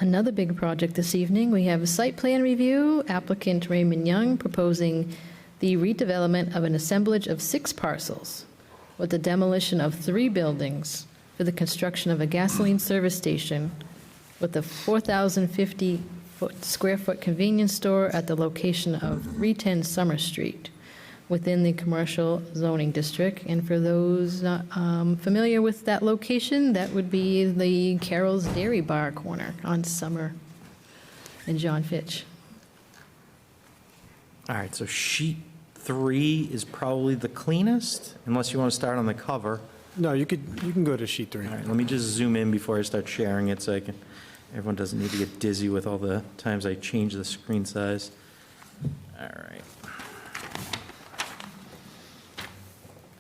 Another big project this evening, we have a site plan review. Applicant Raymond Young proposing the redevelopment of an assemblage of 6 parcels with the demolition of 3 buildings for the construction of a gasoline service station with a 4,050 square foot convenience store at the location of 310 Summer Street within the commercial zoning district. And for those not familiar with that location, that would be the Carol's Dairy Bar corner on Summer and John Fitch. All right, so sheet 3 is probably the cleanest, unless you want to start on the cover. No, you can go to sheet 3. All right, let me just zoom in before I start sharing it so everyone doesn't need to get dizzy with all the times I change the screen size. All right.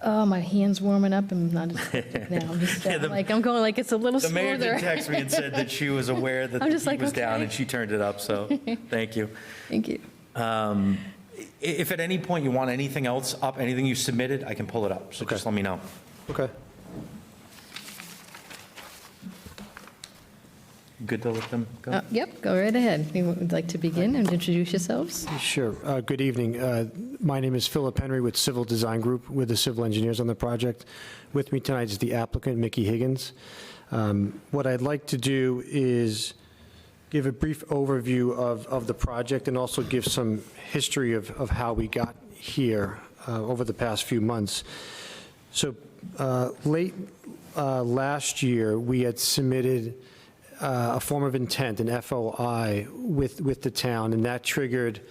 Oh, my hand's warming up. I'm not now. I'm just I'm going like it's a little The mayor smoother. did text me and said that she was aware that I'm the just heat like, was down okay. and she turned it up, so thank you. Thank you. If at any point you want anything else up, anything you submitted, I can pull it up, so just let me know. Okay. Good to let them go? Yep, go right ahead. You would like to begin and introduce yourselves? Sure. Good evening. My name is Philip Henry with Civil Design Group. We're the civil engineers on the project. With me tonight is the applicant, Mickey Higgins. What I'd like to do is give a brief overview of the project and also give some history of how we got here over the past few months. So late last year, we had submitted a form of intent, an FOI, with the town, and that triggered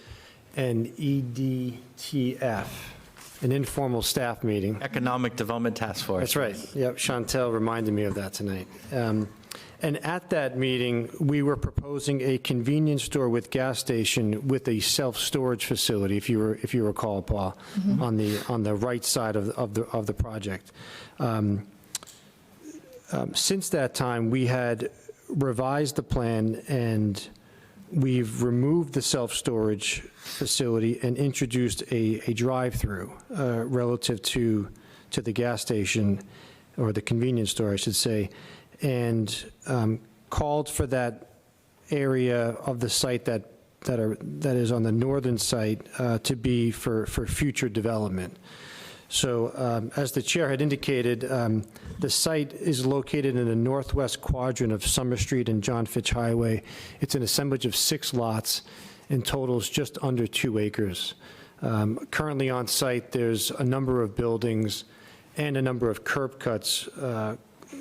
an EDTF, an informal staff meeting. Economic Development Task Force. That's right. Yep, Chantel reminded me of that tonight. And at that meeting, we were proposing a convenience store with gas station with a self-storage facility, if you recall, Paul, on the right side of the project. Since that time, we had revised the plan, and we've removed the self-storage facility and introduced a drive-through relative to the gas station, or the convenience store, I should say, and called for that area of the site that is on the northern site to be for future development. So as the chair had indicated, the site is located in the northwest quadrant of Summer Street and John Fitch Highway. It's an assemblage of 6 lots and totals just under 2 acres. Currently on site, there's a number of buildings and a number of curb cuts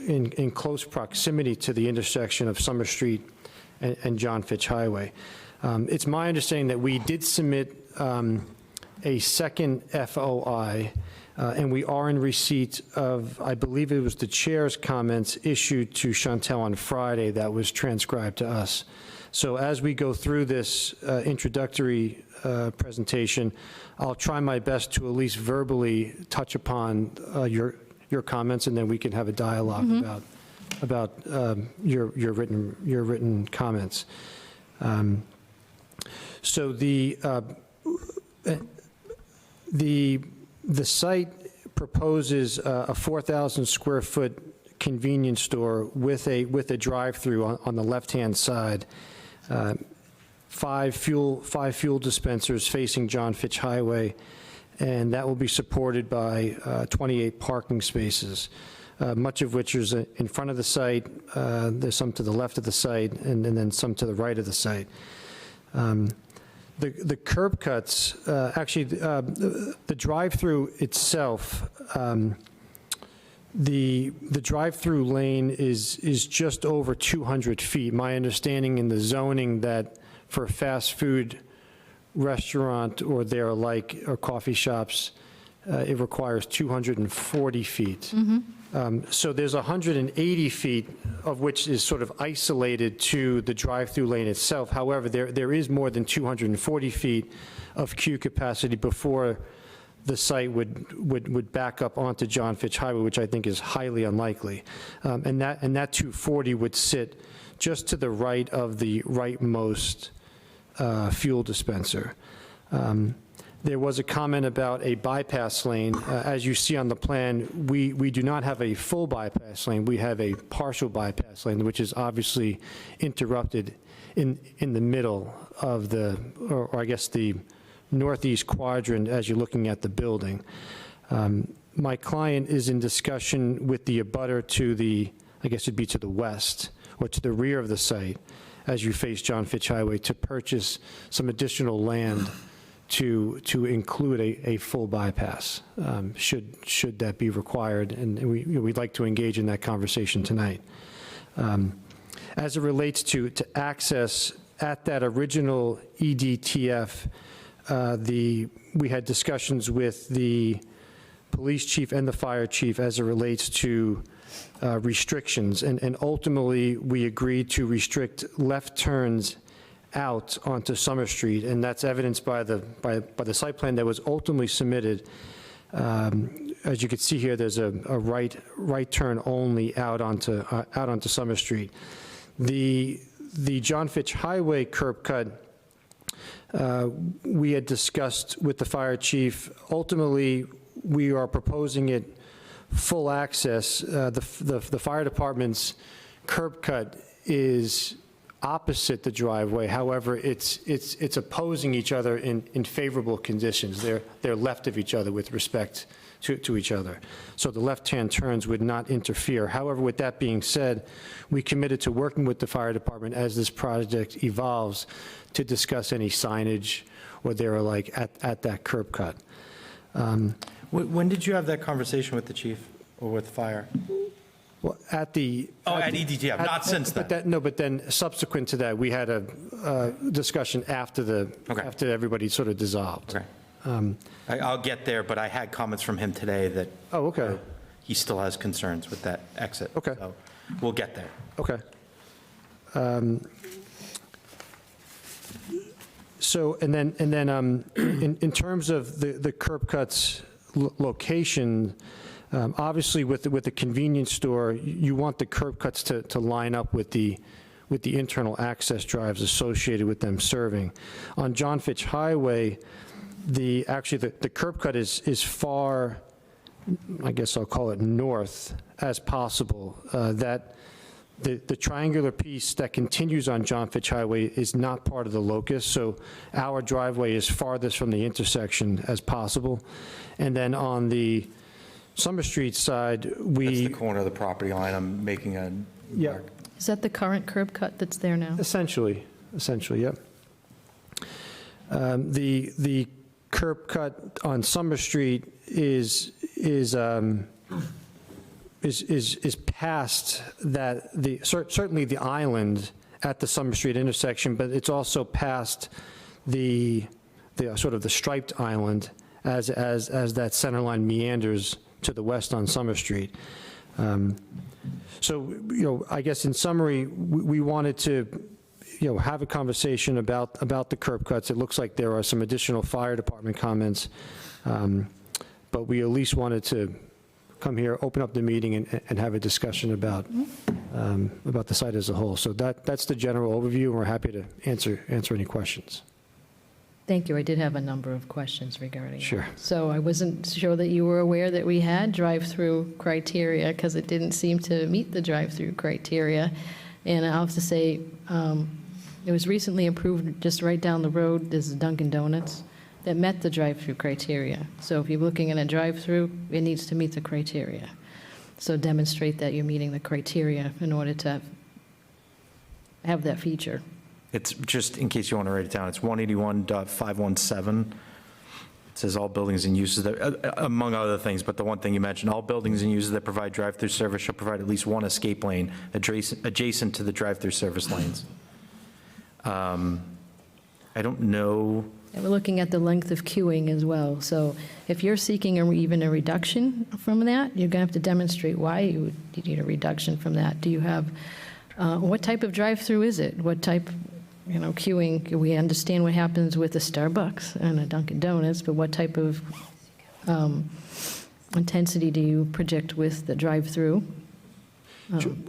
in close proximity to the intersection of Summer Street and John Fitch Highway. It's my understanding that we did submit a second FOI, and we are in receipt of, I believe it was the chair's comments issued to Chantel on Friday that was transcribed to us. So as we go through this introductory presentation, I'll try my best to at least verbally touch upon your comments, and then we can have a dialogue about your written comments. So the site proposes a 4,000 square foot convenience store with a drive-through on the left-hand side, 5 fuel dispensers facing John Fitch Highway, and that will be supported by 28 parking spaces, much of which is in front of the site. There's some to the left of the site, and then some to the right of the site. The curb cuts, actually, the drive-through itself, the drive-through lane is just over 200 feet. My understanding in the zoning that for a fast food restaurant or their like, or coffee shops, it requires 240 feet. So there's 180 feet of which is sort of isolated to the drive-through lane itself. However, there is more than 240 feet of queue capacity before the site would back up onto John Fitch Highway, which I think is highly unlikely. And that 240 would sit just to the right of the rightmost fuel dispenser. There was a comment about a bypass lane. As you see on the plan, we do not have a full bypass lane. We have a partial bypass lane, which is obviously interrupted in the middle of the, or I guess the northeast quadrant as you're looking at the building. My client is in discussion with the abutter to the, I guess it'd be to the west, or to the rear of the site, as you face John Fitch Highway, to purchase some additional land to include a full bypass, should that be required, and we'd like to engage in that conversation tonight. As it relates to access at that original EDTF, we had discussions with the police chief and the fire chief as it relates to restrictions, and ultimately, we agreed to restrict left turns out onto Summer Street, and that's evidenced by the site plan that was ultimately submitted. As you can see here, there's a right turn only out onto Summer Street. The John Fitch Highway curb cut, we had discussed with the fire chief. Ultimately, we are proposing it full access. The fire department's curb cut is opposite the driveway. However, it's opposing each other in favorable conditions. They're left of each other with respect to each other. So the left-hand turns would not interfere. However, with that being said, we committed to working with the fire department as this project evolves to discuss any signage or like at that curb cut. When did you have that conversation with the chief or with fire? Well, at the... Oh, at EDTF, not since then. But then subsequent to that, we had a discussion after after everybody sort of dissolved. Okay. I'll get there, but I had comments from him today that Oh, okay, he still has concerns with that exit. Okay. So we'll get there. okay. So, and then in terms of the curb cuts location, obviously with the convenience store, you want the curb cuts to line up with the internal access drives associated with them serving. On John Fitch Highway, the curb cut is far, I guess I'll call it north as possible. That the triangular piece that continues on John Fitch Highway is not part of the locus, so our driveway is farthest from the intersection as possible. And then on the Summer Street side, That's we... the corner of the property line. I'm making a Yeah. mark. Is that the current curb cut that's there now? Essentially, yep. The curb cut on Summer Street is past that, certainly the island at the Summer Street intersection, but it's also past the sort of the striped island as that center line meanders to the west on Summer Street. So, I guess in summary, we wanted to, have a conversation about the curb cuts. It looks like there are some additional fire department comments, but we at least wanted to come here, open up the meeting, and have a discussion about the site as a whole. So that's the general overview, and we're happy to answer any questions. Thank you. I did have a number of questions regarding that. Sure. So I wasn't sure that you were aware that we had drive-through criteria, because it didn't seem to meet the drive-through criteria. And I'll have to say, it was recently approved just right down the road, there's Dunkin' Donuts, that met the drive-through criteria. So if you're looking at a drive-through, it needs to meet the criteria. So demonstrate that you're meeting the criteria in order to have that feature. It's just, in case you want to write it down, it's 181.517. It says all buildings and uses, that, among other things, but the one thing you mentioned, all buildings and uses that provide drive-through service shall provide at least one escape lane adjacent to the drive-through service lanes. I don't know. And we're looking at the length of queuing as well. So if you're seeking even a reduction from that, you're going to have to demonstrate why you need a reduction from that. Do you have, what type of drive-through is it? What type, queuing? We understand what happens with a Starbucks and a Dunkin' Donuts, but what type of intensity do you project with the drive-through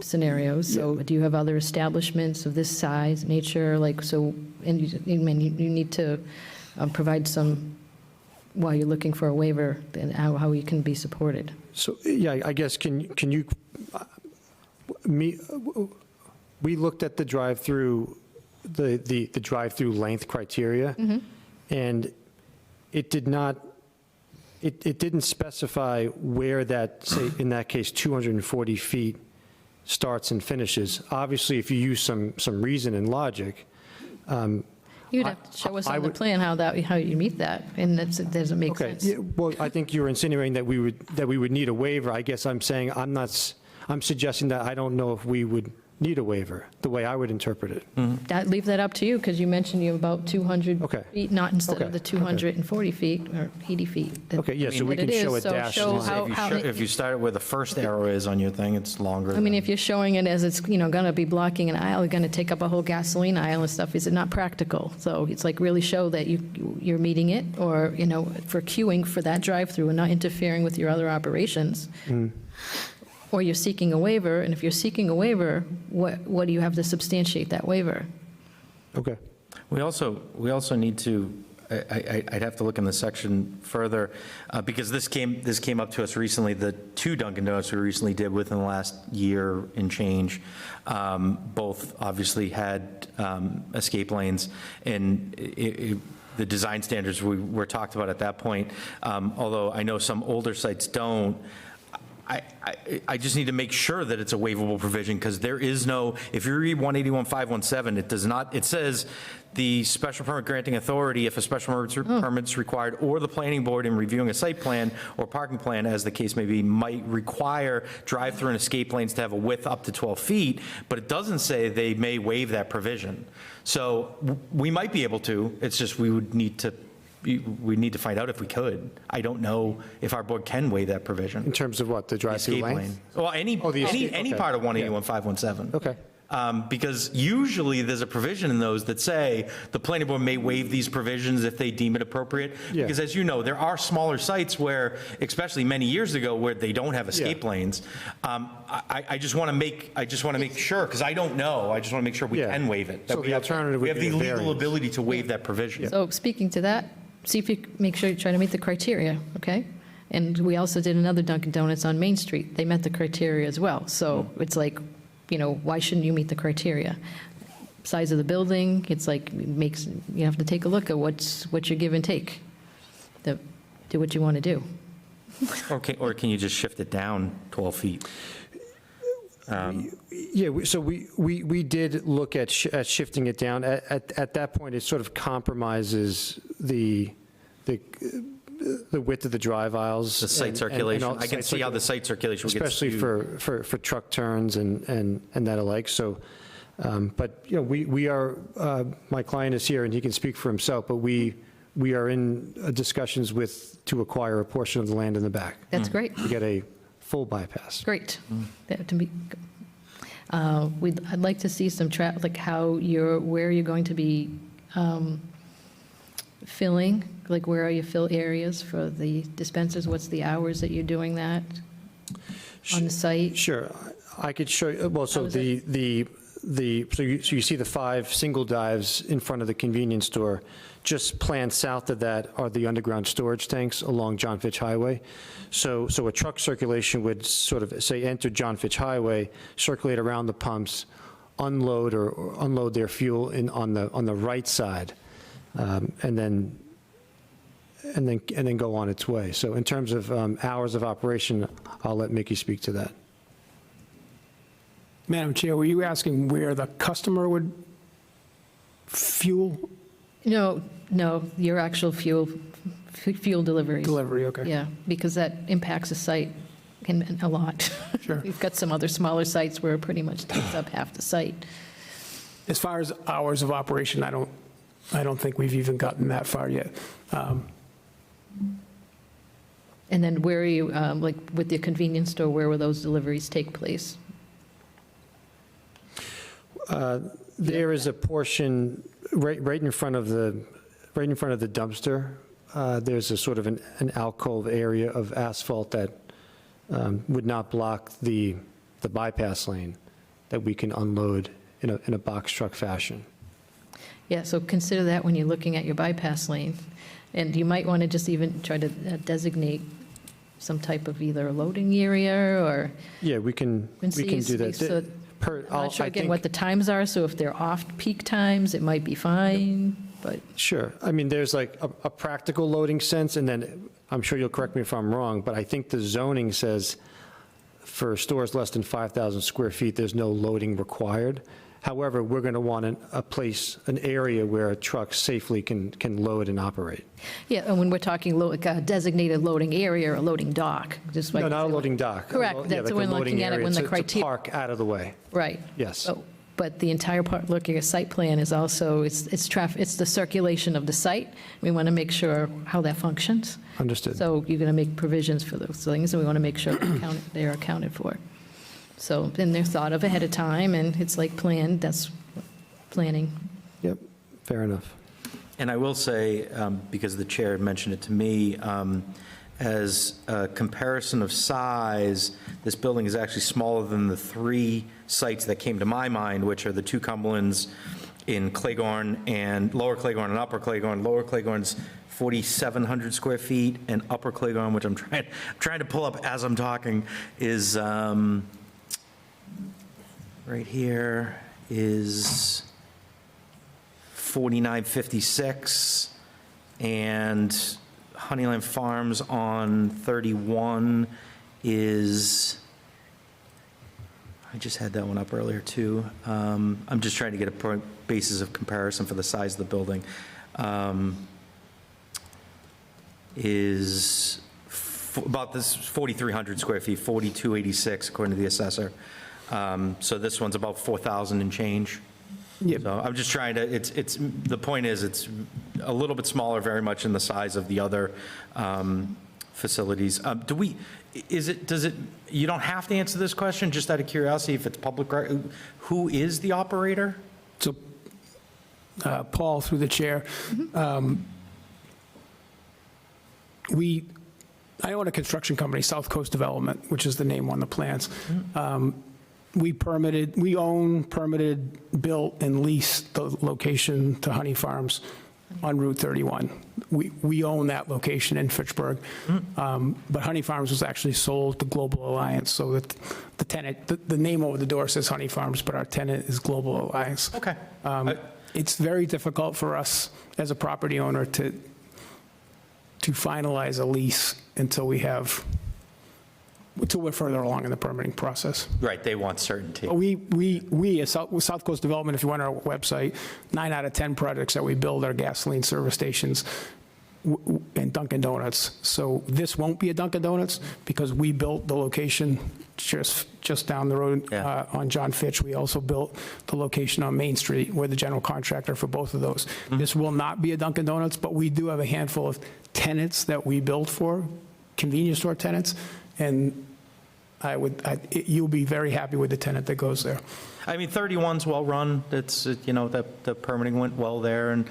scenarios? So do you have other establishments of this size, nature, and you need to provide some why you're looking for a waiver and how you can be supported. So, yeah, I guess, can you, we looked at the drive-through, the drive-through length criteria, and it did not, it didn't specify where that, say, in that case, 240 feet starts and finishes. Obviously, if you use some reason and logic, You'd have to show us I on the would- plan how you meet that, and it doesn't make okay, sense. yeah, well, I think you're insinuating that we would need a waiver. I guess I'm saying, I'm suggesting that I don't know if we would need a waiver, the way I would interpret it. Leave that up to you, because you mentioned you're about 200 Okay. feet, not instead Okay. of the 240 feet or 80 feet. that- Okay, yeah, so we that can it show is. a So dash. show line. how- If you start where the first arrow is on your thing, it's longer. I mean, than- if you're showing it as it's, going to be blocking an aisle, going to take up a whole gasoline aisle and stuff, is it not practical? So it's like really show that you're meeting it, or, for queuing for that drive-through and not interfering with your other operations. Or you're seeking a waiver, and if you're seeking a waiver, what do you have to substantiate that waiver? Okay. We also need to, I'd have to look in the section further, because this came up to us recently, the 2 Dunkin' Donuts we recently did within the last year and change, both obviously had escape lanes, and the design standards were talked about at that point, although I know some older sites don't. I just need to make sure that it's a waivable provision, because there is no, if you read 181.517, it does not, it says the special permit granting authority, if a special permit's required, or the planning board in reviewing a site plan or parking plan, as the case may be, might require drive-through and escape lanes to have a width up to 12 feet, but it doesn't say they may waive that provision. So we might be able to, it's just we need to find out if we could. I don't know if our board can waive that provision. In terms of what, the The drive-through escape length? lane. Well, any okay. part of 181.517. Okay. Because usually there's a provision in those that say the planning board may waive these provisions if they deem it appropriate. Yeah. Because as you know, there are smaller sites where, especially many years ago, where they don't have escape Yeah. lanes. I just want to make sure, because I don't know, I just want to make sure we Yeah. can waive it. that So we the have- alternative We would have be the a legal variance. ability to waive that provision. So speaking to that, see if you make sure you try to meet the criteria, okay? And we also did another Dunkin' Donuts on Main Street. They met the criteria as well. So it's like, why shouldn't you meet the criteria? Size of the building, it's like, you have to take a look at what's your give and take. Do what you want to do. Or can you just shift it down 12 feet? Yeah, so we did look at shifting it down. At that point, it sort of compromises the width of the drive aisles. The site and circulation. all I can see how the site circulation gets Especially skewed. for truck turns and that alike, so, but, we are, my client is here and he can speak for himself, but we are in discussions to acquire a portion of the land in the back. That's great. To get a full bypass. Great. That to be, I'd like to see some like where you're going to be filling, like where are your fill areas for the dispensers? What's the hours that you're doing that on the site? Sure, I could show you, well, so How is it? so you see the 5 single dives in front of the convenience store. Just planned south of that are the underground storage tanks along John Fitch Highway. So a truck circulation would sort of, say, enter John Fitch Highway, circulate around the pumps, unload or unload their fuel on the right side, and then go on its way. So in terms of hours of operation, I'll let Mickey speak to that. Madam Chair, were you asking where the customer would fuel No, your actual fuel deliveries. delivery? Okay. Yeah, because that impacts the site in a lot. Sure. We've got some other smaller sites where it pretty much takes up half the site. As far as hours of operation, I don't think we've even gotten that far yet. And then where are you, like with the convenience store, where will those deliveries take place? There is a portion right in front of the dumpster. There's a sort of an alcove area of asphalt that would not block the bypass lane that we can unload in a box truck fashion. Yeah, so consider that when you're looking at your bypass lane. And you might want to just even try to designate some type of either a loading area or Yeah, we can do that. So I'm not sure again what the times are, so if they're off-peak times, it might be fine, but, Sure. I mean, there's like a practical loading sense, and then, I'm sure you'll correct me if I'm wrong, but I think the zoning says for stores less than 5,000 square feet, there's no loading required. However, we're going to want an area where a truck safely can load and operate. yeah, and when we're talking like a designated loading area or a loading dock, just like. No, not a loading dock. Correct, Yeah, that's like a when loading looking at it, area when the to criteria. park out of the way. Right. Yes. Oh, but the entire part, looking at site plan is also, it's traffic, it's the circulation of the site. We want to make sure how that functions. Understood. So you're going to make provisions for those things, and we want to make sure they're accounted for. So then they're thought of ahead of time, and it's like planned, that's planning. Yep, fair enough. And I will say, because the chair mentioned it to me, as a comparison of size, this building is actually smaller than the 3 sites that came to my mind, which are the 2 Cumberlands in Claiborne and Lower Claiborne and Upper Claiborne. Lower Claiborne's 4,700 square feet, and Upper Claiborne, which I'm trying to pull up as I'm talking, is right here is 4,956, and Honeyland Farms on 31 is, I just had that one up earlier, too. I'm just trying to get a basis of comparison for the size of the building. Is about this 4,300 square feet, 4,286 according to the assessor. So this one's about 4,000 and change. Yep. So I'm just trying to, the point is, it's a little bit smaller, very much in the size of the other facilities. You don't have to answer this question, just out of curiosity, if it's public, who is the operator? So, Paul, through the chair, I own a construction company, South Coast Development, which is the name on the plans. We own, permitted, built, and leased the location to Honey Farms on Route 31. We own that location in Fitchburg. But Honey Farms was actually sold to Global Alliance, so that the tenant, the name over the door says Honey Farms, but our tenant is Global Alliance. Okay. It's very difficult for us as a property owner to finalize a lease until we're further along in the permitting process. Right, they want certainty. We as South Coast Development, if you went on our website, 9 out of 10 projects that we build are gasoline service stations and Dunkin' Donuts. So this won't be a Dunkin' Donuts because we built the location just down the road on John Fitch. We also built the location on Main Street. We're the general contractor for both of those. This will not be a Dunkin' Donuts, but we do have a handful of tenants that we build for, convenience store tenants, and you'll be very happy with the tenant that goes there. I mean, 31's well-run. It's, the permitting went well there, and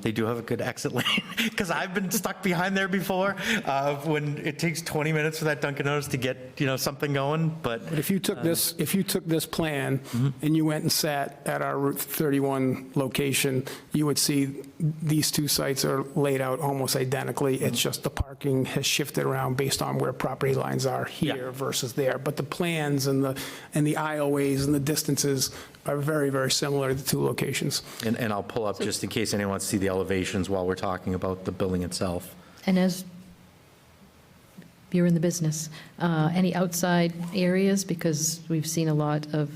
they do have a good exit lane, because I've been stuck behind there before, when it takes 20 minutes for that Dunkin' Donuts to get, something going, but. But if you took this plan and you went and sat at our Route 31 location, you would see these 2 sites are laid out almost identically. It's just the parking has shifted around based on where property lines are here versus there. But the plans and the aisleways and the distances are very, very similar to the 2 locations. And I'll pull up, just in case anyone wants to see the elevations while we're talking about the building itself. And as you're in the business, any outside areas? Because we've seen a lot of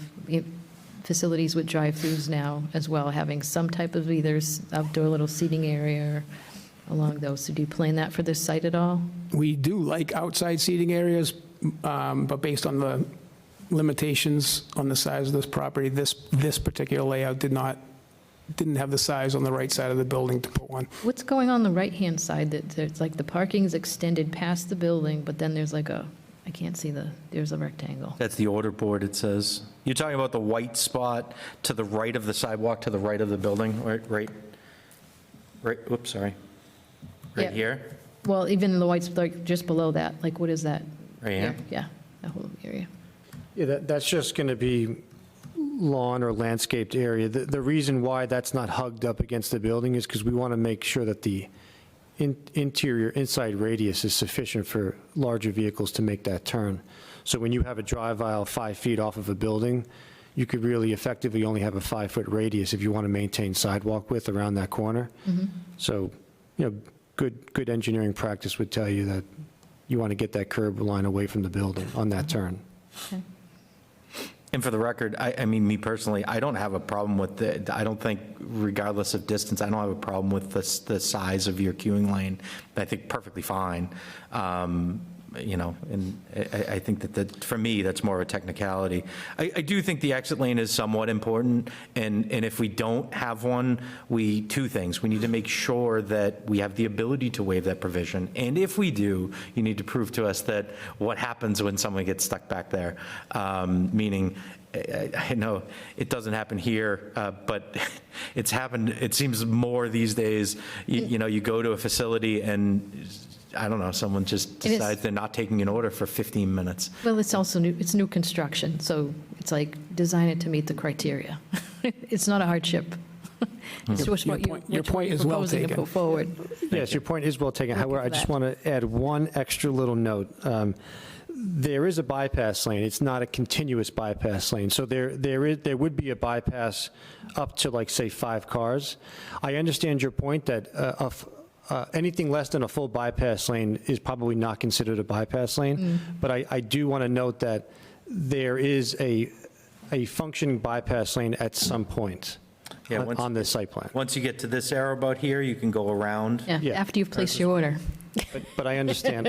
facilities with drive-throughs now as well, having some type of either outdoor little seating area or along those. So do you plan that for this site at all? We do like outside seating areas, but based on the limitations on the size of this property, this particular layout didn't have the size on the right side of the building to put one. What's going on the right-hand side? That it's like the parking's extended past the building, but then there's like I can't see there's a rectangle. That's the order board, it says. You're talking about the white spot to the right of the sidewalk, to the right of the building, right, whoops, sorry. Right Yeah. here? Well, even the whites, like just below that, like what is that? Right here? Yeah, that whole area. Yeah, that's just going to be lawn or landscaped area. The reason why that's not hugged up against the building is because we want to make sure that the interior inside radius is sufficient for larger vehicles to make that turn. So when you have a drive aisle 5 feet off of a building, you could really effectively only have a 5-foot radius if you want to maintain sidewalk width around that corner. So, good engineering practice would tell you that you want to get that curb line away from the building on that turn. Okay. And for the record, I mean, me personally, I don't have a problem with I don't think, regardless of distance, I don't have a problem with the size of your queuing lane. I think perfectly fine. And I think that for me, that's more of a technicality. I do think the exit lane is somewhat important, and if we don't have one, two things. We need to make sure that we have the ability to waive that provision, and if we do, you need to prove to us that what happens when someone gets stuck back there, meaning, I know it doesn't happen here, but it's happened, it seems more these days. You go to a facility and, I don't know, someone just decides they're not taking an order for 15 minutes. Well, it's also it's new construction, so it's like design it to meet the criteria. It's not a hardship. It's just what Your point is well proposing to taken. put forward. Yes, your point is well taken. Thank you However, for I just that. want to add one extra little note. There is a bypass lane. It's not a continuous bypass lane. So there would be a bypass up to, like, say, 5 cars. I understand your point that anything less than a full bypass lane is probably not considered a bypass lane. But I do want to note that there is a functioning bypass lane at some point Yeah, on this site plan. Once you get to this arrow about here, you can go around. Yeah, Yeah. after you've placed your order. But I understand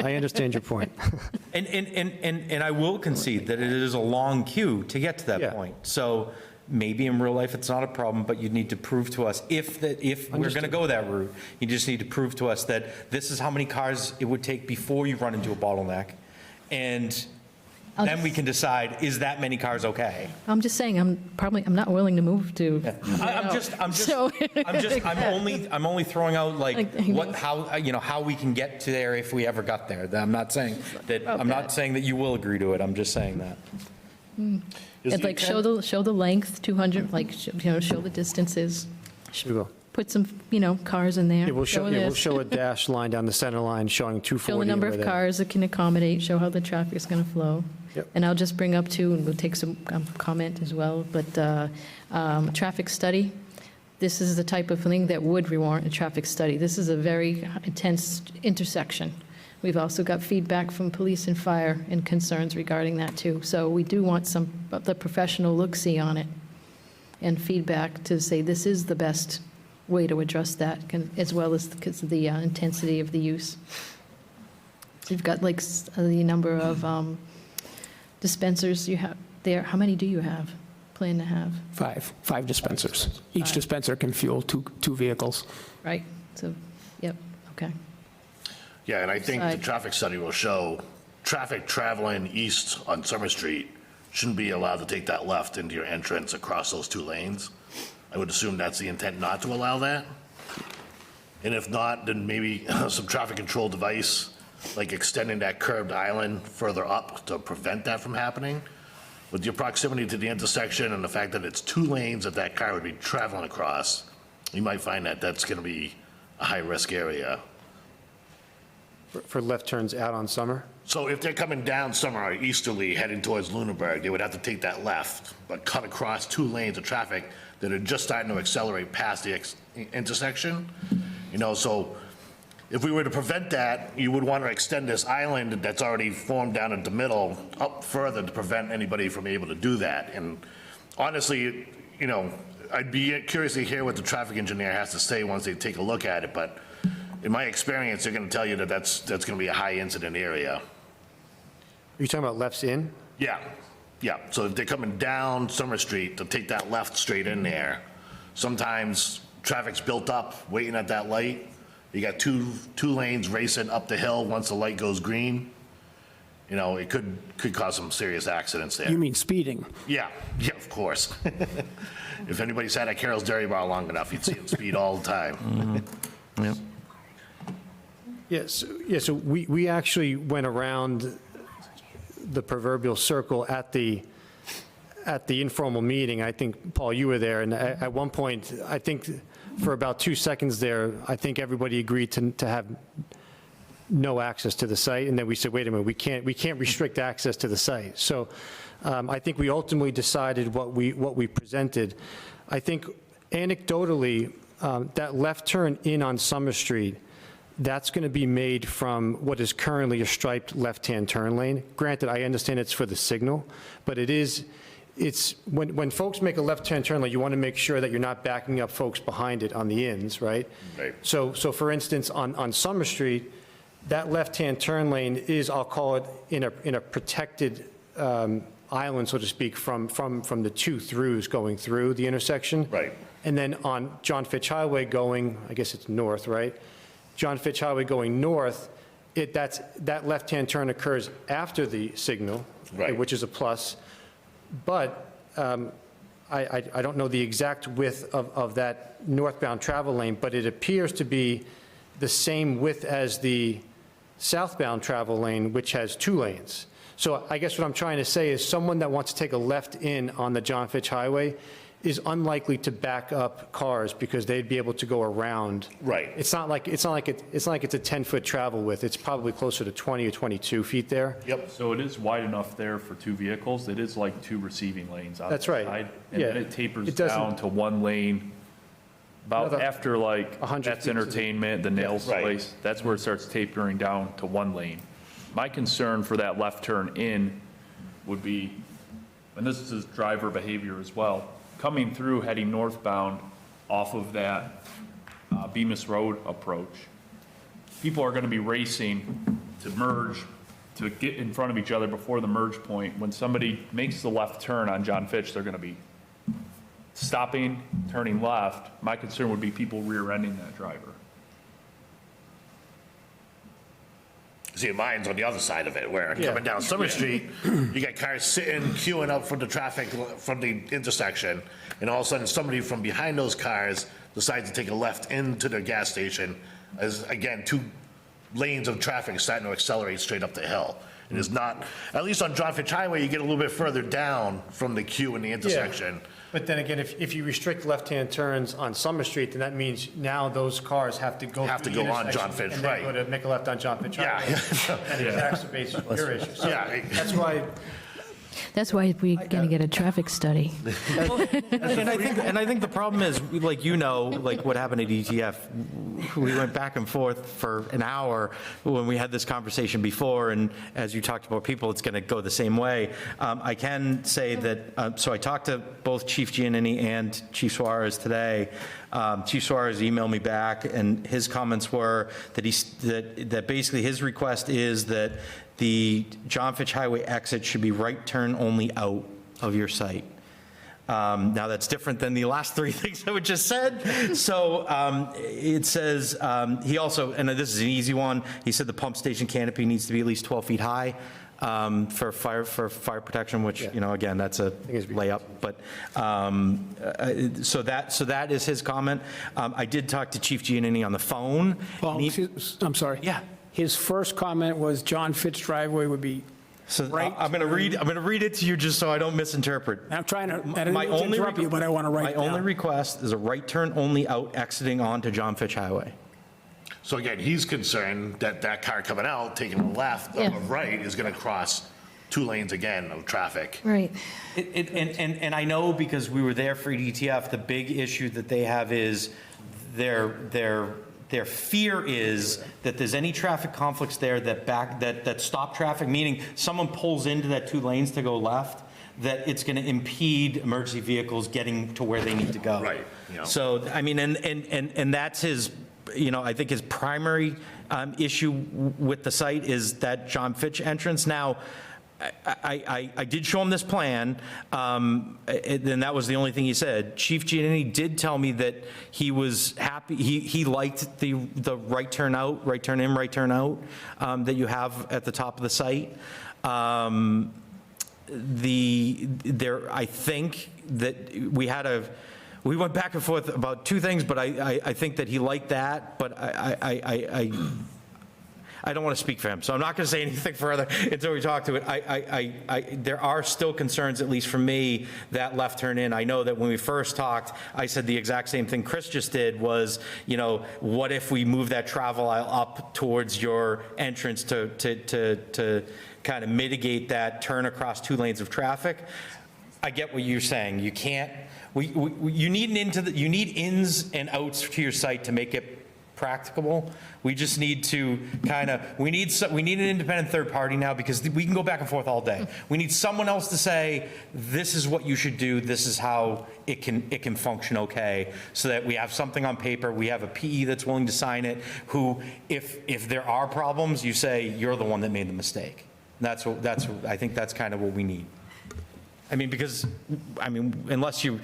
your point. And I will concede that it is a long queue to get to that Yeah. point. So maybe in real life, it's not a problem, but you need to prove to us, if we're going to go that route, you just need to prove to us that this is how many cars it would take before you run into a bottleneck. And then we can decide, is that many cars okay? I'm just saying, I'm not willing to move to. So- I'm only throwing out like Like, how we can get to there if we ever got there. I'm not saying that you will agree to it. I'm just saying that. It's like show the length, 200, like, show the distances. We will. Put some, cars in there. Yeah, we'll show this. a dash line down the center line showing 240. Show the number over of there. cars it can accommodate, show how the traffic's going to flow. Yep. And I'll just bring up too, and we'll take some comment as well, but traffic study, this is the type of thing that would warrant a traffic study. This is a very intense intersection. We've also got feedback from police and fire and concerns regarding that too. So we do want some of the professional look-see on it and feedback to say this is the best way to address that, as well as because of the intensity of the use. So you've got like the number of dispensers you have there. How many do you plan to have? 5 dispensers. Each dispenser can fuel two vehicles. Right, so, yep, okay. Yeah, and I think the Side. traffic study will show traffic traveling east on Summer Street shouldn't be allowed to take that left into your entrance across those 2 lanes. I would assume that's the intent, not to allow that. And if not, then maybe some traffic control device, like extending that curbed island further up to prevent that from happening. With your proximity to the intersection and the fact that it's 2 lanes that car would be traveling across, you might find that that's going to be a high-risk area. For left turns out on Summer? So if they're coming down Summer Easterly, heading towards Lunenburg, they would have to take that left, but cut across 2 lanes of traffic that are just starting to accelerate past the intersection. So if we were to prevent that, you would want to extend this island that's already formed down in the middle up further to prevent anybody from able to do that. And honestly, I'd be curious to hear what the traffic engineer has to say once they take a look at it, but in my experience, they're going to tell you that that's going to be a high incident area. Are you talking about lefts in? Yeah. So if they're coming down Summer Street, they'll take that left straight in there. Sometimes traffic's built up, waiting at that light. You got two lanes racing up the hill once the light goes green. It could cause some serious accidents there. You mean speeding? Yeah, of course. If anybody's had at Carol's Dairy Bar long enough, you'd see them speed all the time. Yep. Yes, so we actually went around the proverbial circle at the at the informal meeting, I think, Paul, you were there, and at one point, I think for about 2 seconds there, I think everybody agreed to have no access to the site, and then we said, wait a minute, we can't restrict access to the site. So I think we ultimately decided what we presented. I think anecdotally, that left turn in on Summer Street, that's going to be made from what is currently a striped left-hand turn lane. Granted, I understand it's for the signal, but it's when folks make a left-hand turn lane, you want to make sure that you're not backing up folks behind it on the ins, right? Right. So for instance, on Summer Street, that left-hand turn lane is, I'll call it, in a protected island, so to speak, from the two throughs going through the intersection. Right. And then on John Fitch Highway going, I guess it's north, right? John Fitch Highway going north, that left-hand turn occurs after the signal, Right. which is a plus. But I don't know the exact width of that northbound travel lane, but it appears to be the same width as the southbound travel lane, which has 2 lanes. So I guess what I'm trying to say is someone that wants to take a left in on the John Fitch Highway is unlikely to back up cars because they'd be able to go around. Right. It's not like it's a 10-foot travel width. It's probably closer to 20 or 22 feet there. Yep. So it is wide enough there for 2 vehicles. It is like 2 receiving lanes on the That's right. side. And Yeah. then it tapers It doesn't- down to 1 lane, about Another after like, 100 that's feet to the- entertainment, the nails Right. place. That's where it starts tapering down to 1 lane. My concern for that left turn in would be, and this is driver behavior as well, coming through heading northbound off of that Bemis Road approach. People are going to be racing to merge, to get in front of each other before the merge point. When somebody makes the left turn on John Fitch, they're going to be stopping, turning left. My concern would be people rear-ending that driver. See, mine's on the other side of it, where Yeah. coming down Summer Street, you got cars sitting, queuing up for the traffic from the intersection, and all of a sudden, somebody from behind those cars decides to take a left into the gas station, as, again, 2 lanes of traffic starting to accelerate straight up the hill. It is not, at least on John Fitch Highway, you get a little bit further down from the queue in the intersection. But then again, if you restrict left-hand turns on Summer Street, then that means now those cars have to go Have through to the go on intersection John Fitch, and then right. go to make a left on John Fitch Yeah. Highway. And it exacerbates your issue. So Yeah. that's why, That's why we're going to get a traffic study. And I think the problem is, like, like what happened at ETF, we went back and forth for an hour when we had this conversation before, and as you talked about people, it's going to go the same way. I can say that, so I talked to both Chief Giannini and Chief Suarez today. Chief Suarez emailed me back, and his comments were that that basically his request is that the John Fitch Highway exit should be right turn only out of your site. Now, that's different than the last 3 things that we just said. So it says, he also, and this is an easy one, he said the pump station canopy needs to be at least 12 feet high for fire protection, which, again, that's a layup. But, so that is his comment. I did talk to Chief Giannini on the phone. Well, and he- I'm sorry. Yeah. His first comment was John Fitch driveway would be So right. I'm going to read it to you just so I don't misinterpret. I'm trying to, I didn't My mean to only interrupt you, but I want to write My it only down. request is a right turn only out exiting onto John Fitch Highway. So again, he's concerned that that car coming out, taking a left, Yeah. or right, is gonna cross 2 lanes again of traffic. Right. And I know because we were there for ETF, the big issue that they have is their fear is that there's any traffic conflicts there that stop traffic, meaning someone pulls into that 2 lanes to go left, that it's going to impede emergency vehicles getting to where they need to go. Right, yeah. So, I mean, and that's his, I think his primary issue with the site is that John Fitch entrance. Now, I did show him this plan, and that was the only thing he said. Chief Giannini did tell me that he was happy, he liked the right turn out, right turn in, right turn out that you have at the top of the site. I think that we went back and forth about 2 things, but I think that he liked that, but I I don't want to speak for him, so I'm not going to say anything further until we talk to it. There are still concerns, at least for me, that left turn in. I know that when we first talked, I said the exact same thing Chris just did was, what if we move that travel aisle up towards your entrance to kind of mitigate that turn across 2 lanes of traffic? I get what you're saying. You can't, you need you need ins and outs to your site to make it practicable. We just need to we need an independent third party now, because we can go back and forth all day. We need someone else to say, this is what you should do, this is how it can function okay, so that we have something on paper, we have a PE that's willing to sign it, who, if there are problems, you say, you're the one that made the mistake. I think that's kind of what we need. Because unless you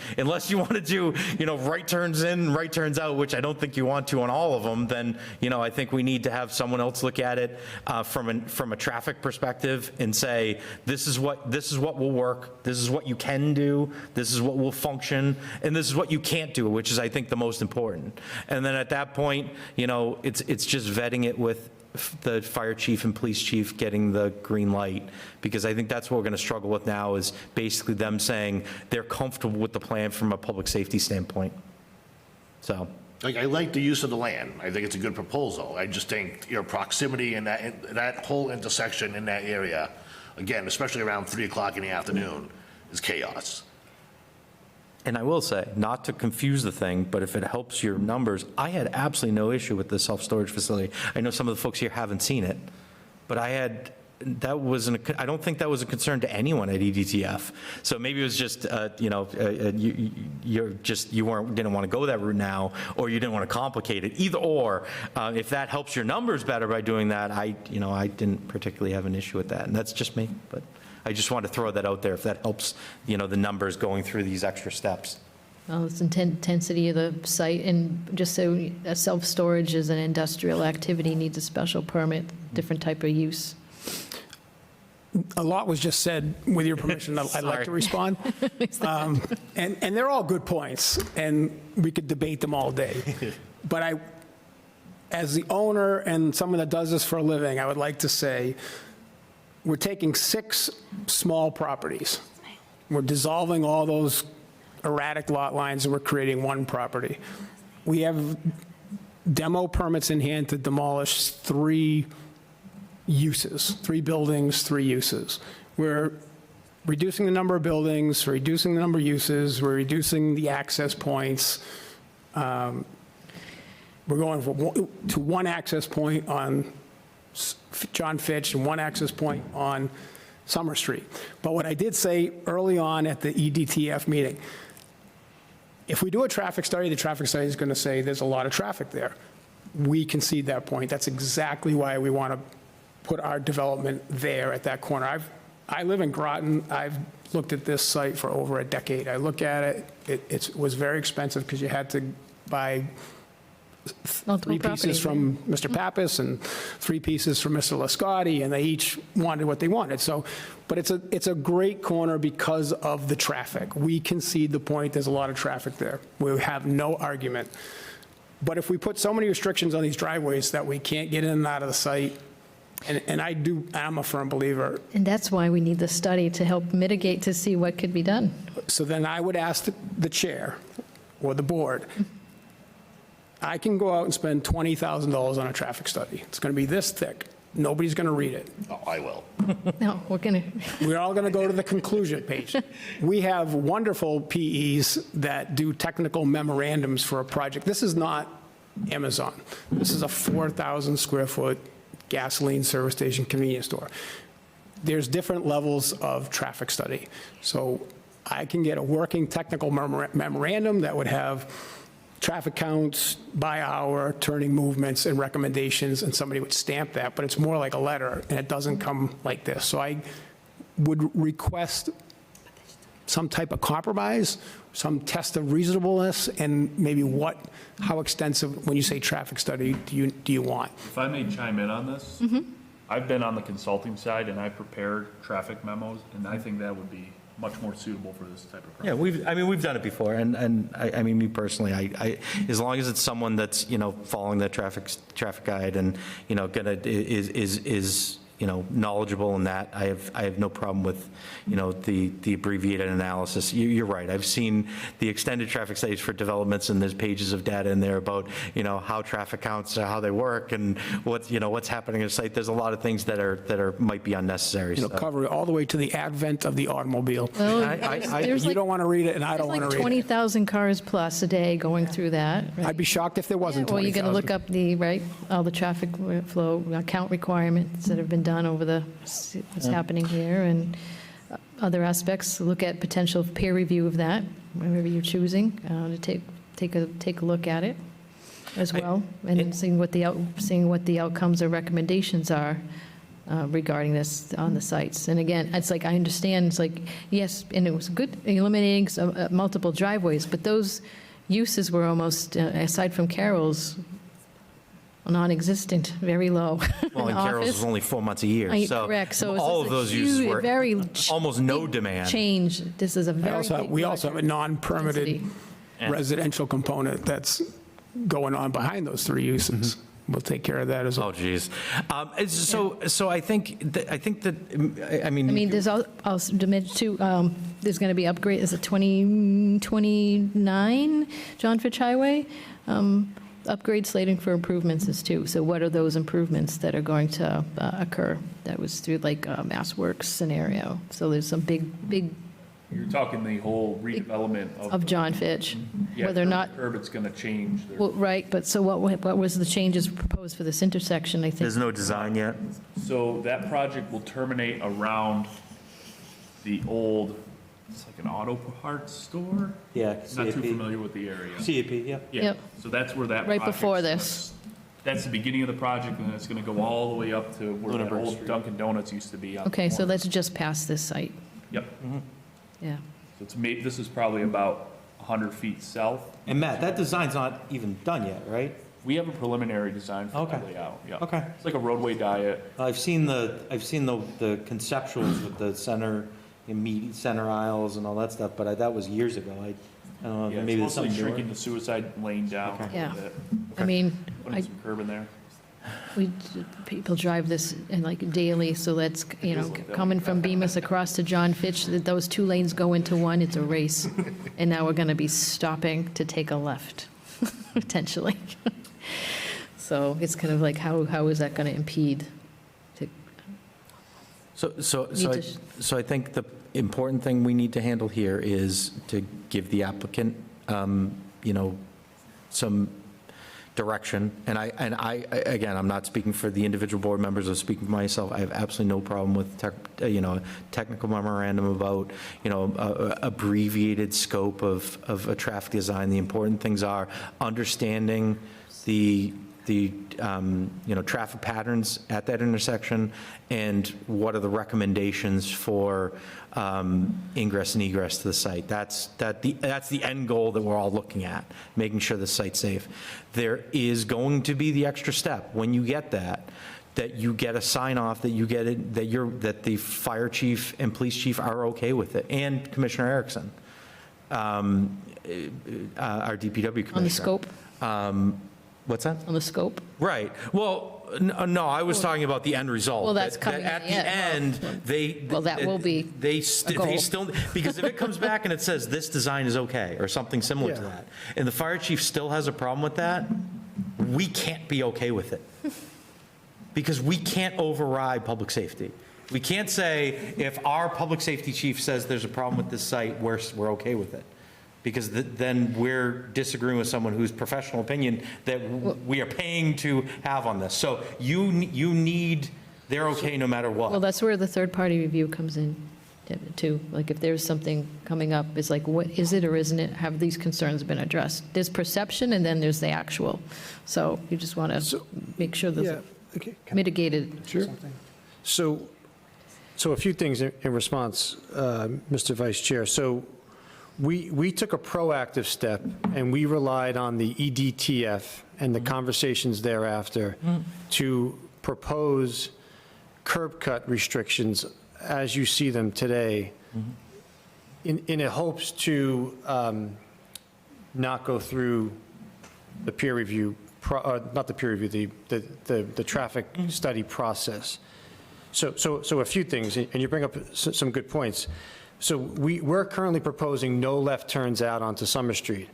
want to do, right turns in, right turns out, which I don't think you want to on all of them, then, I think we need to have someone else look at it from a traffic perspective and say, this is what will work, this is what you can do, this is what will function, and this is what you can't do, which is, I think, the most important. And then at that point, it's just vetting it with the fire chief and police chief getting the green light, because I think that's what we're going to struggle with now, is basically them saying they're comfortable with the plan from a public safety standpoint. So. I like the use of the land. I think it's a good proposal. I just think your proximity in that whole intersection in that area, again, especially around 3 o'clock in the afternoon, is chaos. And I will say, not to confuse the thing, but if it helps your numbers, I had absolutely no issue with the self-storage facility. I know some of the folks here haven't seen it, but I don't think that was a concern to anyone at EDTF. So maybe it was just, you didn't want to go that route now, or you didn't want to complicate it. Either or, if that helps your numbers better by doing that, I didn't particularly have an issue with that, and that's just me, but I just want to throw that out there if that helps, the numbers going through these extra steps. Well, it's intensity of the site, and just so self-storage is an industrial activity, needs a special permit, different type of use. A lot was just said. With your permission, I'd like to respond. And they're all good points, and we could debate them all day. But as the owner and someone that does this for a living, I would like to say, we're taking 6 small properties. We're dissolving all those erratic lot lines, and we're creating one property. We have demo permits in hand to demolish 3 uses, 3 buildings, 3 uses. We're reducing the number of buildings, reducing the number of uses, we're reducing the access points. We're going to 1 access point on John Fitch and 1 access point on Summer Street. But what I did say early on at the EDTF meeting, if we do a traffic study, the traffic study is going to say there's a lot of traffic there. We concede that point. That's exactly why we want to put our development there at that corner. I live in Groton. I've looked at this site for over a decade. I look at it. It was very expensive because you had to buy Multiple 3 pieces properties, from Mr. Pappas and 3 pieces from Mr. Lascotti, and they each wanted what they wanted. So, but it's a great corner because of the traffic. We concede the point, there's a lot of traffic there. We have no argument. But if we put so many restrictions on these driveways that we can't get in and out of the site, and I'm a firm believer. And that's why we need the study to help mitigate, to see what could be done. So then I would ask the chair or the board, I can go out and spend $20,000 on a traffic study. It's going to be this thick. Nobody's going to read it. Oh, I will. No, We're all going to go to the conclusion page. We have wonderful PEs that do technical memorandums for a project. This is not Amazon. This is a 4,000 square foot gasoline service station convenience store. There's different levels of traffic study. So I can get a working technical memorandum that would have traffic counts by hour, turning movements, and recommendations, and somebody would stamp that, but it's more like a letter, and it doesn't come like this. So I would request some type of compromise, some test of reasonableness, and maybe how extensive, when you say traffic study, do you want? If I may chime in on this, I've been on the consulting side, and I prepared traffic memos, and I think that would be much more suitable for this type of Yeah, project. we've done it before, and I mean, me personally, as long as it's someone that's, following the traffic guide and, is knowledgeable in that, I have no problem with, the abbreviated analysis. You're right, I've seen the extended traffic studies for developments, and there's pages of data in there about, how traffic counts, how they work, and what's happening in a site. There's a lot of things that might be unnecessary. so. Cover it all the way to the advent of the automobile. Well, there's You like, don't want to read it, and I don't want like to read it. 20,000 cars plus a day going through that. right? I'd be shocked if there wasn't Well, you're 20,000. going to look up all the traffic flow count requirements that have been done over what's happening here, and other aspects. Look at potential peer review of that, wherever you're choosing to take a look at it as well, and seeing what the outcomes or recommendations are regarding this on the sites. And again, it's like, I understand, it's like, yes, and it was good eliminating some, multiple driveways, but those uses were almost, aside from Carol's, non-existent, very low. Well, and Carol's was only 4 months a year, so. Correct, so it's all just of a those uses huge, were very almost no big demand. change. This is a very big. We also have a non-permitted density. residential component that's going on behind those three uses. We'll take care of that as well. Oh, geez. So I think that, I mean. I mean, there's also dimension too, there's going to be upgrade, is it 2029 John Fitch Highway? Upgrade slating for improvements is too. So what are those improvements that are going to occur? That was through like Mass Works scenario. So there's some big You're talking the whole redevelopment of John Fitch, Yeah, whether or not, curb, it's going to change. well, right, but so what was the changes proposed for this intersection, I think? There's no design yet? So that project will terminate around the old, it's like an auto parts store? Yeah. Not too familiar with the area. CAP, yeah. Yeah, Yep. so that's where that. Right project's before gonna- this. That's the beginning of the project, and then it's going to go all the way up to where that Lunenburg old Street. Dunkin' Donuts used to be. on the Okay, so corner. that's just past this site, Yep. yeah. So this is probably about 100 feet south. And Matt, that design's not even done yet, right? We have a preliminary design for Okay. the layout, yeah. Okay. It's like a roadway diet. I've seen the conceptuals with the center aisles and all that stuff, but that was years ago. I don't know, Yeah, it's maybe there's mostly something shrinking newer. the suicide lane down a Yeah. little bit, I mean, putting some curb in there. people drive this and like daily, so that's, coming from Bemis across to John Fitch, that those two lanes go into one, it's a race. And now we're going to be stopping to take a left, potentially. So it's kind of like, how is that going to impede? So Need I think the important thing we need to handle here is to give the applicant, some direction. And I, again, I'm not speaking for the individual board members, I'm speaking for myself. I have absolutely no problem with, technical memorandum about, abbreviated scope of a traffic design. The important things are understanding the traffic patterns at that intersection, and what are the recommendations for ingress and egress to the site. That's the end goal that we're all looking at, making sure the site's safe. There is going to be the extra step when you get that you get a sign off, that you get it, that the fire chief and police chief are okay with it, and Commissioner Erickson, our DPW commissioner. On the scope, What's that? on the scope? Right. Well, no, I was talking about the end result. Well, that's That coming at in the the end, they. Well, that will be They a goal. still, because if it comes back and it says this design is okay, or something similar to Yeah. that, and the fire chief still has a problem with that, we can't be okay with it. Because we can't override public safety. We can't say, if our public safety chief says there's a problem with this site, we're okay with it. Because then we're disagreeing with someone whose professional opinion that we are paying to have on this. So you need, they're okay no matter Well, what. that's where the third-party review comes in, too. Like, if there's something coming up, it's like, what is it or isn't it? Have these concerns been addressed? There's perception, and then there's the actual. So you just want to make sure Yeah, there's okay. mitigated. Sure. So a few things in response, Mr. Vice Chair. So we took a proactive step, and we relied on the EDTF and the conversations thereafter to propose curb cut restrictions as you see them today in a hopes to not go through the peer review, not the peer review, the traffic study process. So a few things, and you bring up some good points. So we're currently proposing no left turns out onto Summer Street.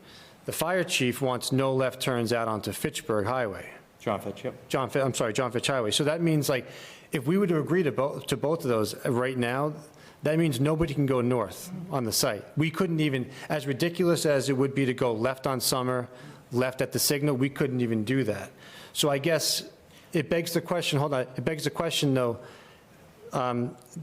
The fire chief wants no left turns out onto Fitchburg Highway. John Fitch, yep. John Fitch Highway. So that means, like, if we were to agree to both of those right now, that means nobody can go north on the site. We couldn't even, as ridiculous as it would be to go left on Summer, left at the signal, we couldn't even do that. So I guess it begs the question, hold on, it begs the question, though,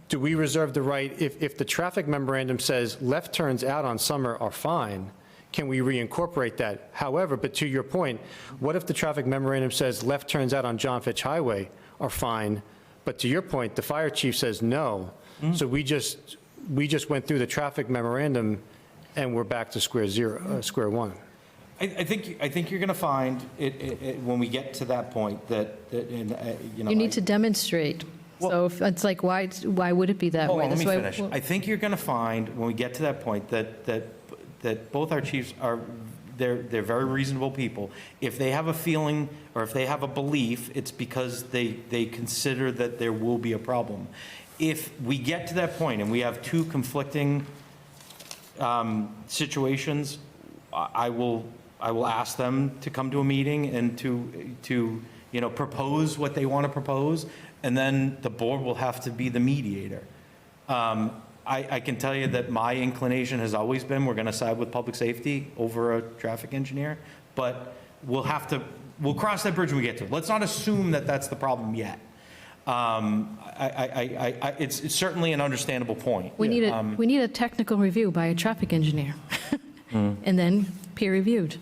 do we reserve the right, if the traffic memorandum says left turns out on Summer are fine, can we reincorporate that? However, but to your point, what if the traffic memorandum says left turns out on John Fitch Highway are fine, but to your point, the fire chief says no? So we just went through the traffic memorandum and we're back to square one. I think you're going to find when we get to that point that you know. You need to demonstrate. So if it's like, why would it be that Hold way? on, let me That's why- finish. I think you're going to find, when we get to that point, that both our chiefs are, they're very reasonable people. If they have a feeling, or if they have a belief, it's because they consider that there will be a problem. If we get to that point and we have two conflicting situations, I will ask them to come to a meeting and to you know, propose what they want to propose, and then the board will have to be the mediator. I can tell you that my inclination has always been, we're going to side with public safety over a traffic engineer, but we'll cross that bridge when we get to it. Let's not assume that that's the problem yet. It's certainly an understandable point. We need a technical review by a traffic engineer, and then peer reviewed,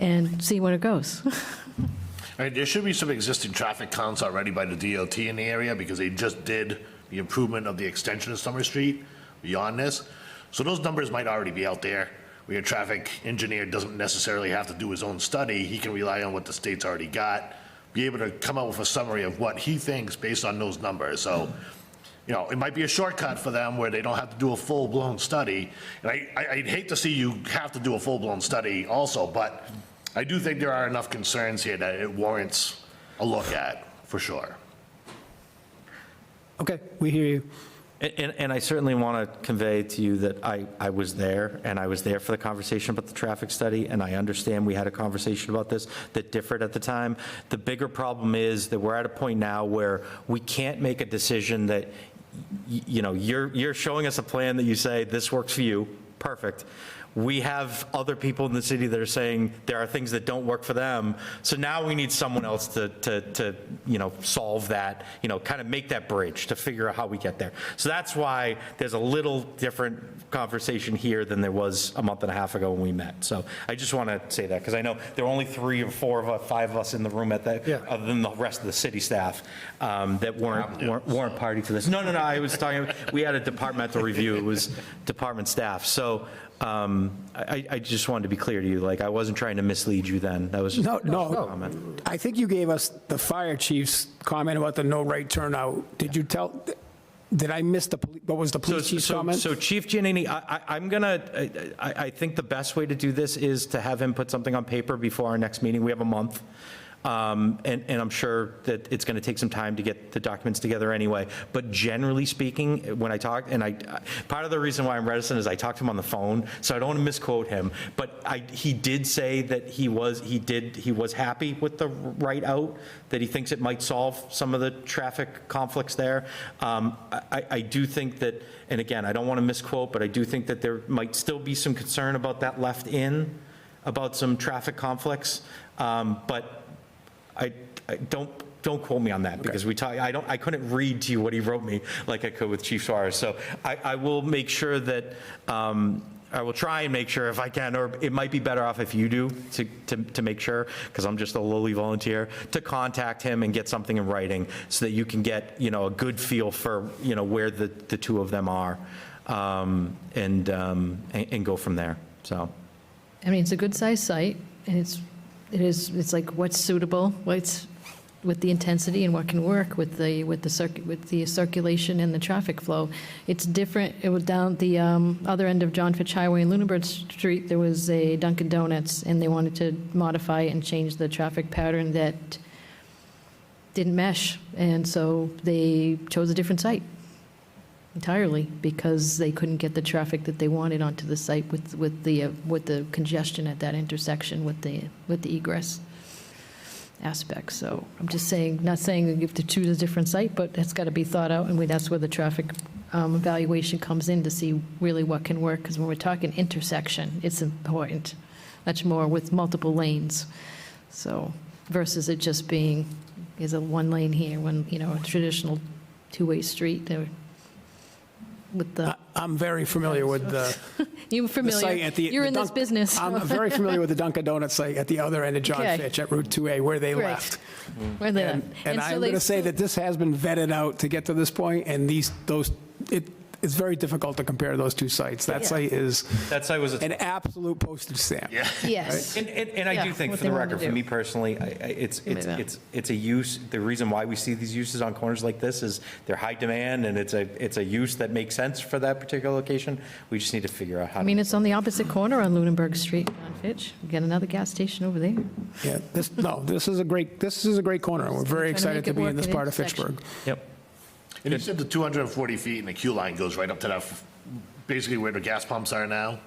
and see where it goes. I mean, there should be some existing traffic counts already by the DOT in the area, because they just did the improvement of the extension of Summer Street beyond this. So those numbers might already be out there, where your traffic engineer doesn't necessarily have to do his own study. He can rely on what the state's already got, be able to come up with a summary of what he thinks based on those numbers. So, you know, it might be a shortcut for them where they don't have to do a full-blown study. And I'd hate to see you have to do a full-blown study also, but I do think there are enough concerns here that it warrants a look at, for sure. Okay, we hear you. And I certainly want to convey to you that I was there, and I was there for the conversation about the traffic study, and I understand we had a conversation about this that differed at the time. The bigger problem is that we're at a point now where we can't make a decision that, you know, you're showing us a plan that you say, this works for you, perfect. We have other people in the city that are saying there are things that don't work for them. So now we need someone else to you know, solve that, you know, kind of make that bridge to figure out how we get there. So that's why there's a little different conversation here than there was a month and a half ago when we met. So I just want to say that, because I know there were only 3 or 4 of us, 5 of us in the room at that, Yeah. other than the rest of the city staff that weren't party to this. No, I was talking, we had a departmental review. It was department staff. So I just wanted to be clear to you, like, I wasn't trying to mislead you then. That was just a comment. I think you gave us the fire chief's comment about the no right turnout. Did you tell, did I miss what was the police chief's comment? So Chief Giannini, I think the best way to do this is to have him put something on paper before our next meeting. We have a month. And I'm sure that it's going to take some time to get the documents together anyway. But generally speaking, when I talk, and part of the reason why I'm reticent is I talked to him on the phone, so I don't want to misquote him. But he did say that he was happy with the right out, that he thinks it might solve some of the traffic conflicts there. I do think that, and again, I don't want to misquote, but I do think that there might still be some concern about that left in, about some traffic conflicts. But I don't quote me on that, because I couldn't read to you what he wrote me like I could with Chief Suarez. So I will make sure that, I will try and make sure if I can, or it might be better off if you do to make sure, because I'm just a lowly volunteer, to contact him and get something in writing so that you can get, you know, a good feel for, you know, where the two of them are, and go from there. So. I mean, it's a good-sized site, and it's like what's suitable, with the intensity and what can work with the circulation and the traffic flow. It's different, it was down the other end of John Fitch Highway and Lunenburg Street, there was a Dunkin' Donuts, and they wanted to modify and change the traffic pattern that didn't mesh, and so they chose a different site entirely because they couldn't get the traffic that they wanted onto the site with the congestion at that intersection with the egress aspect. So I'm just saying, not saying that you have to choose a different site, but it's got to be thought out, and that's where the traffic evaluation comes in to see really what can work, because when we're talking intersection, it's important, much more with multiple lanes. So versus it just being, is a one lane here, when, a traditional two-way street there with the. I'm very familiar with the. You're the familiar. site at the- You're the in this Dunk- business. I'm very familiar with the Dunkin' Donuts site at the other end of John Okay. Fitch at Route 2A, where they Right. left. Where they And live. and so I'm they going to say still- that this has been vetted out to get to this point, and it's very difficult to compare those two sites. That site is That site was, an absolute postage stamp. Yeah. Yes. and I Yeah, do think, what for they the wanted record, to for do. me personally, it's a use, the reason why we see these uses on corners like this is they're high demand, and it's a use that makes sense for that particular location. We just need to figure out how I to. mean, it's on the opposite corner on Lunenburg Street on Fitch. We got another gas station over there. Yeah, this is a great corner. We're very Trying to excited make to it be work in this at part of intersection. Fitchburg. Yep. And you said the 240 feet and the queue line goes right up to that, basically where the gas pumps are now?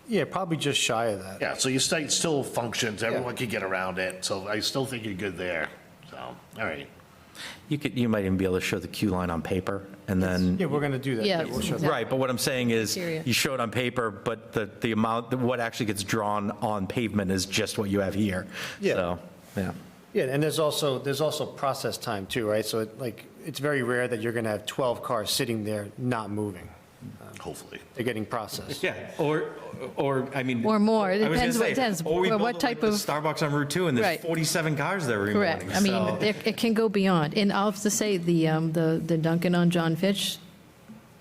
Yeah, probably just shy of that. Yeah, so your site still functions, everyone can get around it, so I still think you're good there, so, all right. You might even be able to show the queue line on paper, and then. Yeah, we're going to do that. Yeah, We'll show that. exactly. Right, but what I'm saying is, Criteria. you show it on paper, but the amount, what actually gets drawn on pavement is just what you have here. Yeah. So, yeah. Yeah, and there's also process time too, right? So it's very rare that you're going to have 12 cars sitting there not moving. Hopefully. They're getting processed. Yeah, or, I mean. Or more. It I was gonna depends what say, it depends. Or we Or build what it type like the of- Starbucks on Route 2, and there's Right. 47 cars there every morning. Correct. I mean, so- it can go beyond. And I'll have to say, the Dunkin' on John Fitch,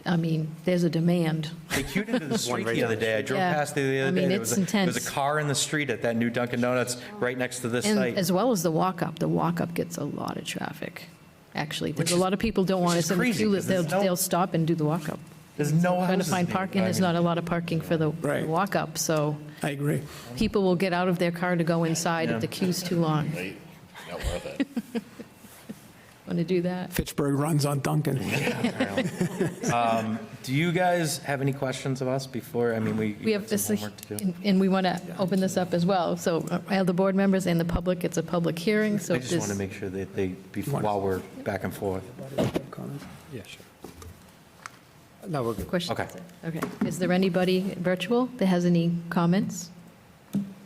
I mean, there's a demand. They queued into the street right the down other day. I drove Yeah. past there the I other mean, day. There it's was there was intense. a car in the street at that new Dunkin' Donuts right next to this And site. as well as the walk-up. The walk-up gets a lot of traffic, actually. Which There's a is- lot of people don't want which to is sit in the crazy, queue. 'cause there's no- They'll stop and do the walk-up. There's no Trying to houses find near parking, it. there's not a lot of parking for the Right. walk-up, so I agree. people will get out of their car to go inside if the queue's too long. Right? Not worth it. Want to do that? Fitchburg runs on Dunkin'. Do you guys have any questions of us before? I mean, We have got this, some homework to do. and we want to open this up as well. So the board members and the public, it's a public hearing, so I if just want to there's make sure that while we're back and forth. Yeah, sure. No, we're good. questions. Okay. Okay. Is there anybody virtual that has any comments?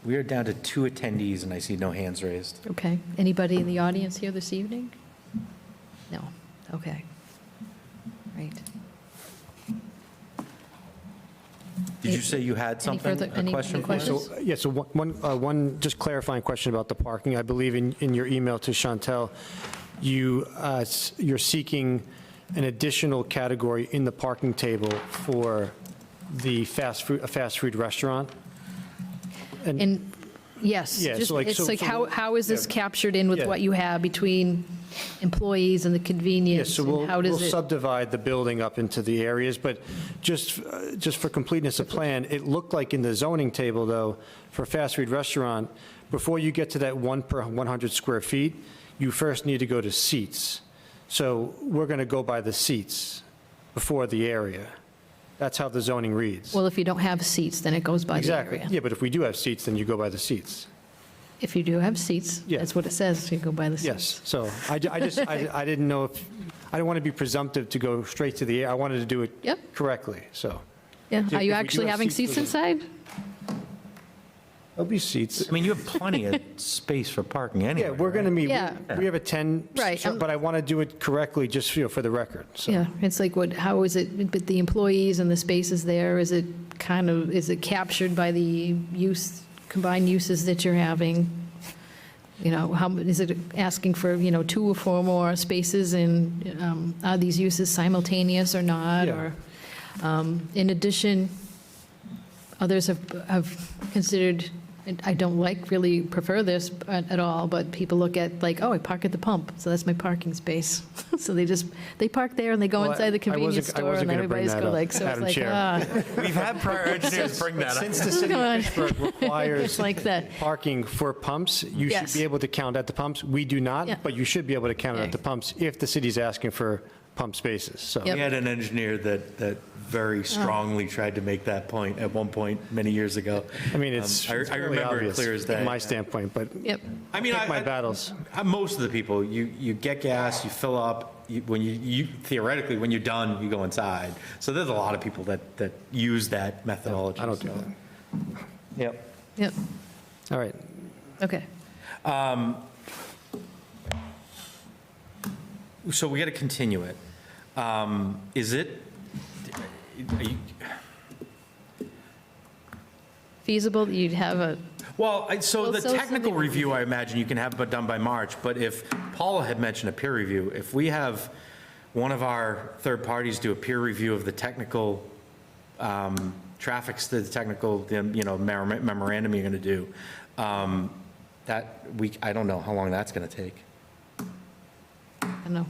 We are down to 2 attendees, and I see no hands raised. Okay. Anybody in the audience here this evening? No. Okay. Right. Did you say you had Any something, further- a any question for us? questions? So, yeah, so one just clarifying question about the parking. I believe in your email to Chantel, you're seeking an additional category in the parking table for a fast food restaurant? And, yes, Yeah, just- so like- it's so- like, so how is this yeah. captured in with Yeah. what you have between employees and the Yes, convenience? so and how we'll does it? subdivide the building up into the areas, but just for completeness of plan, it looked like in the zoning table, though, for fast food restaurant, before you get to that 1 per 100 square feet, you first need to go to seats. So we're going to go by the seats before the area. That's how the zoning reads. Well, if you don't have seats, then it goes by the Exactly. area. Yeah, but if we do have seats, then you go by the seats. If you do have seats, Yeah. that's what it says, you go by the seats. Yes. So I didn't know if, I didn't want to be presumptive to go straight to the, I wanted to do it Yep. correctly, so. Yeah, If are we you do actually have having seats, seats inside? There'll be seats. I mean, you have plenty of space for parking anyway. Yeah, we're going to meet, Yeah. we have a 10, Right, but I want to do it correctly, just, for the record, so. Yeah, it's like what, how is it, but the employees and the spaces there, is it is it captured by the combined uses that you're having? You know, how, is it asking for, 2 or 4 more spaces, and are these uses simultaneous or not? Yeah. Or, in addition, others have considered I don't really prefer this at all, but people look at like, oh, I park at the pump, so that's my parking space. So they park there and they go Well, inside the I wasn't- convenience I store wasn't and gonna bring everybody's that go up, like, so it's Madam like, Chair. We've had prior engineers bring that up. Since the city Come of on. Fitchburg requires It's like that. parking for pumps, you should Yes. be able to count at the pumps. We do Yeah. not, but you should be able to count it Yeah. at the pumps if the city's asking for pump spaces, so. Yep. We had an engineer that very strongly tried to make that point at one point many years ago. I mean, it's I it's really remember it obvious clear as day. from my standpoint, but Yep. I mean, pick my battles. Most of the people, you get gas, you fill up, when you theoretically, when you're done, you go inside. So there's a lot of people that use that methodology. I don't do so. that. Yep. Yep, All right. okay. So we got to continue it. Is it, are you- Feasible, you'd have a, well, so Well, the so technical something- review, I imagine you can have but done by March, but if Paula had mentioned a peer review, if we have one of our third parties do a peer review of the technical the technical, memorandum you're going to do, I don't know how long that's going to take. I don't know,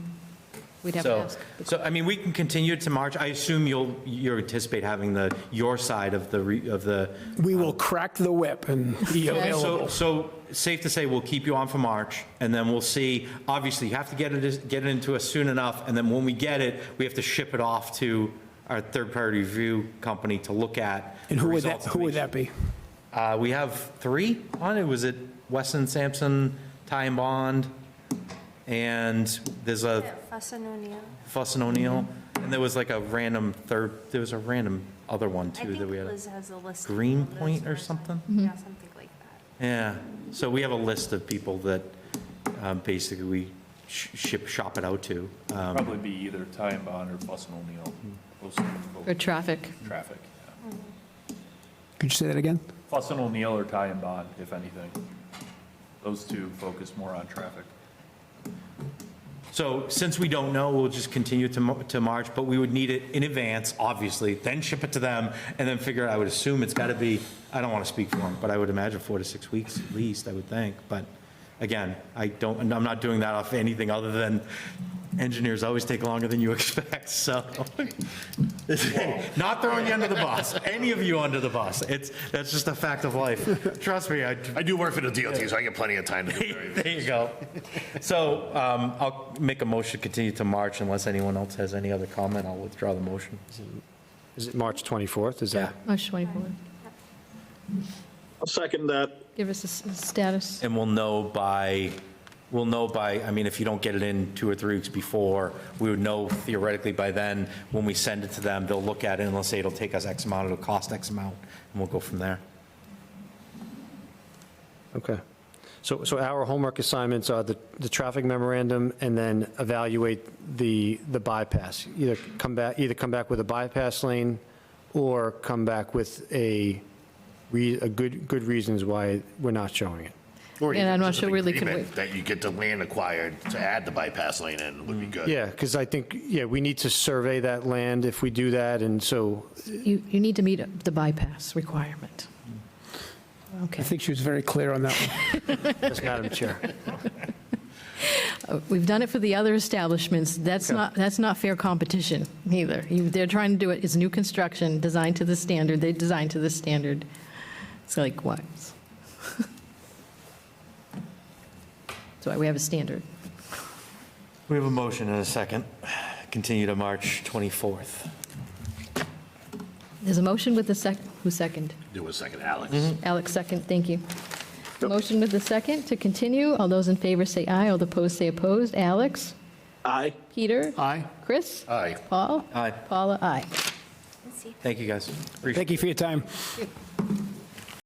we'd have to So, ask. I mean, we can continue it to March. I assume you anticipate having your side of the. We will crack the whip and be available. So safe to say, we'll keep you on for March, and then we'll see. Obviously, you have to get it into us soon enough, and then when we get it, we have to ship it off to our third-party review company to look at. And the who would results that, of who would each. that be? We have 3 on it. Was it Weston Sampson, Ty and Bond, and there's a Fuss and O'Neill. Fuss and O'Neill, and there was like a random other one I too think that we had. Liz has a list. of Green those Point or first. something? Yeah, something like that. Yeah, so we have a list of people that basically we shop it out to. Probably be either Ty and Bond or Fuss and O'Neill. Those two Or go- traffic, Traffic, yeah. Could you say that again? Fuss and O'Neill or Ty and Bond, if anything. Those two focus more on traffic. So since we don't know, we'll just continue to March, but we would need it in advance, obviously, then ship it to them, and then figure, I would assume it's got to be, I don't want to speak for them, but I would imagine 4 to 6 weeks at least, I would think. But again, I'm not doing that off anything other than engineers always take longer than you expect, so. Not throwing you under the bus, any of you under the bus. That's just a fact of life. Trust me, I do work for the DOT, so I get plenty of time to do it. there you go. So I'll make a motion to continue to March unless anyone else has any other comment. I'll withdraw the motion. Is it March 24th? Is that? March 24th. I'll second that. Give us a status. And we'll know by, I mean, if you don't get it in 2 or 3 weeks before, we would know theoretically by then, when we send it to them, they'll look at it and they'll say it'll take us X amount, it'll cost X amount, and we'll go from there. Okay. So our homework assignments are the traffic memorandum and then evaluate the bypass. Either come back with a bypass lane or come back with a good reasons why we're not showing it. Or And I'm even not just sure an really could agreement wait. that you get the land acquired to add the bypass lane in would be good. Yeah, because I think, we need to survey that land if we do that, and so, You need to meet the bypass requirement. I Okay. think she was very clear on that one. yes, Madam Chair. We've done it for the other establishments. That's not fair competition either. They're trying to do it, it's new construction, designed to the standard, they designed to the standard. It's like, what? That's why we have a standard. We have a motion and a second. Continue to March 24th. There's a motion with the who's second? Do a second, Alex. Alex, second, thank you. Motion with the second to continue. All those in favor say aye, all opposed say opposed. Alex? Aye. Peter? Aye. Chris? Aye. Paul? Aye. Paula, aye. Let's see. Thank you, guys. Appreciate it. Thank you for your time.